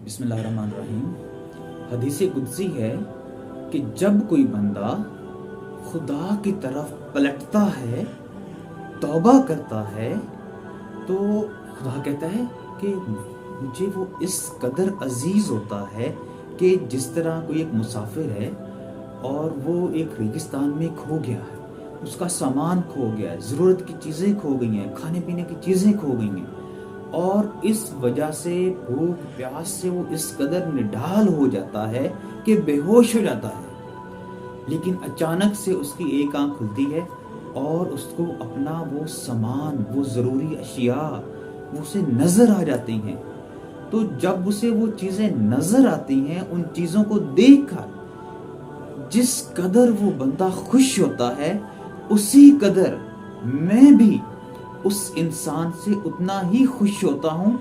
بسم اللہ الرحمن الرحیم۔ حدیث قدسی ہے کہ جب کوئی بندہ خدا کی طرف پلٹتا ہے، توبہ کرتا ہے، تو خدا کہتا ہے کہ مجھے وہ اس قدر عزیز ہوتا ہے کہ جس طرح کوئی ایک مسافر ہے اور وہ ایک ریگستان میں کھو گیا ہے، اس کا سامان کھو گیا ہے، ضرورت کی چیزیں کھو گئی ہیں، کھانے پینے کی چیزیں کھو گئی ہیں، اور اس وجہ سے بھوک پیاس سے وہ اس قدر نڈھال ہو جاتا ہے کہ بے ہوش ہو جاتا ہے۔ لیکن اچانک سے اس کی ایک آنکھ کھلتی ہے اور اس کو اپنا وہ سامان، وہ ضروری اشیاء وہ اسے نظر آ جاتی ہیں۔ تو جب اسے وہ چیزیں نظر آتی ہیں، ان چیزوں کو دیکھ کر جس قدر وہ بندہ خوش ہوتا ہے، اسی قدر میں بھی اس انسان سے اتنا ہی خوش ہوتا ہوں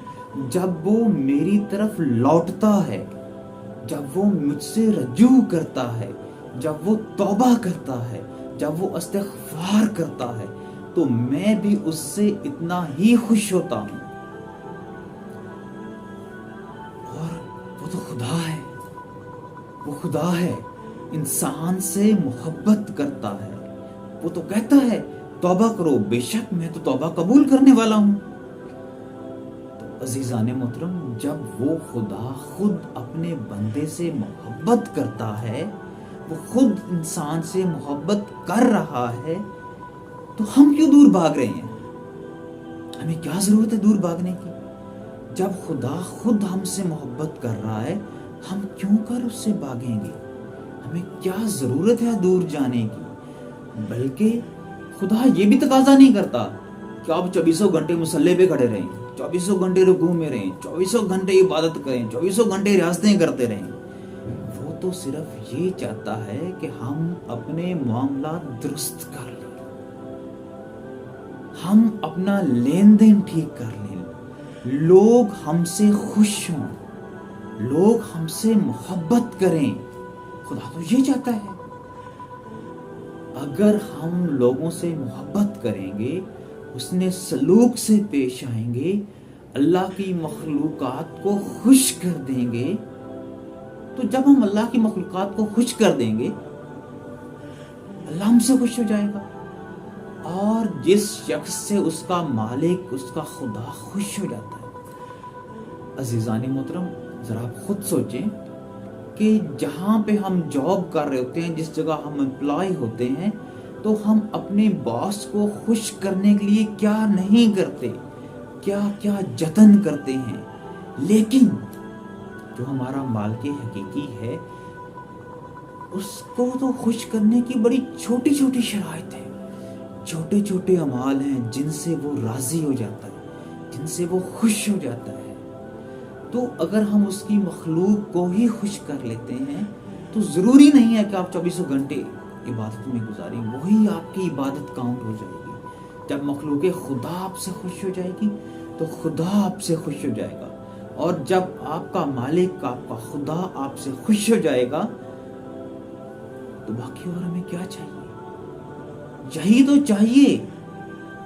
جب وہ میری طرف لوٹتا ہے، جب وہ مجھ سے رجوع کرتا ہے، جب وہ توبہ کرتا ہے، جب وہ استغفار کرتا ہے، تو میں بھی اس سے اتنا ہی خوش ہوتا ہوں۔ اور وہ تو خدا ہے، وہ خدا ہے، انسان سے محبت کرتا ہے۔ وہ تو کہتا ہے توبہ کرو، بے شک میں تو توبہ قبول کرنے والا ہوں۔ تو عزیزان محترم، جب وہ خدا خود اپنے بندے سے محبت کرتا ہے، وہ خود انسان سے محبت کر رہا ہے، تو ہم کیوں دور بھاگ رہے ہیں؟ ہمیں کیا ضرورت ہے دور بھاگنے کی؟ جب خدا خود ہم سے محبت کر رہا ہے، ہم کیوں کر اس سے بھاگیں گے؟ ہمیں کیا ضرورت ہے دور جانے کی؟ بلکہ خدا یہ بھی تقاضا نہیں کرتا کہ آپ 24 گھنٹے مصلی پہ کھڑے رہیں، 24 گھنٹے رکوع میں رہیں، 24 گھنٹے عبادت کریں، 24 گھنٹے ریاضتیں کرتے رہیں۔ وہ تو صرف یہ چاہتا ہے کہ ہم اپنے معاملات درست کر لیں، ہم اپنا لین دین ٹھیک کر لیں، لوگ ہم سے خوش ہوں، لوگ ہم سے محبت کریں۔ خدا تو یہ چاہتا ہے۔ اگر ہم لوگوں سے محبت کریں گے، اس نے سلوک سے پیش آئیں گے، اللہ کی مخلوقات کو خوش کر دیں گے، تو جب ہم اللہ کی مخلوقات کو خوش کر دیں گے، اللہ ہم سے خوش ہو جائے گا، اور جس شخص سے اس کا مالک، اس کا خدا خوش ہو جاتا ہے۔ عزیزان محترم، ذرا آپ خود سوچیں کہ جہاں پہ ہم جاب کر رہے ہوتے ہیں، جس جگہ ہم امپلائی ہوتے ہیں، تو ہم اپنے باس کو خوش کرنے کے لیے کیا نہیں کرتے، کیا کیا جتن کرتے ہیں، لیکن جو ہمارا مالک حقیقی ہے، اس کو تو خوش کرنے کی بڑی چھوٹی چھوٹی شرائط ہیں، چھوٹے چھوٹے اعمال ہیں جن سے وہ راضی ہو جاتا ہے، جن سے وہ خوش ہو جاتا ہے۔ تو اگر ہم اس کی مخلوق کو ہی خوش کر لیتے ہیں، تو ضروری نہیں ہے کہ آپ 24 گھنٹے عبادت میں گزاریں، وہی آپ کی عبادت کاؤنٹ ہو جائے گی۔ جب مخلوق خدا آپ سے خوش ہو جائے گی، تو خدا آپ سے خوش ہو جائے گا، اور جب آپ کا مالک، آپ کا خدا آپ سے خوش ہو جائے گا، تو باقی اور ہمیں کیا چاہیے؟ یہی تو چاہیے،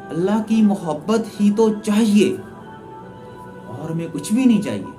اللہ کی محبت ہی تو چاہیے، اور ہمیں کچھ بھی نہیں چاہیے۔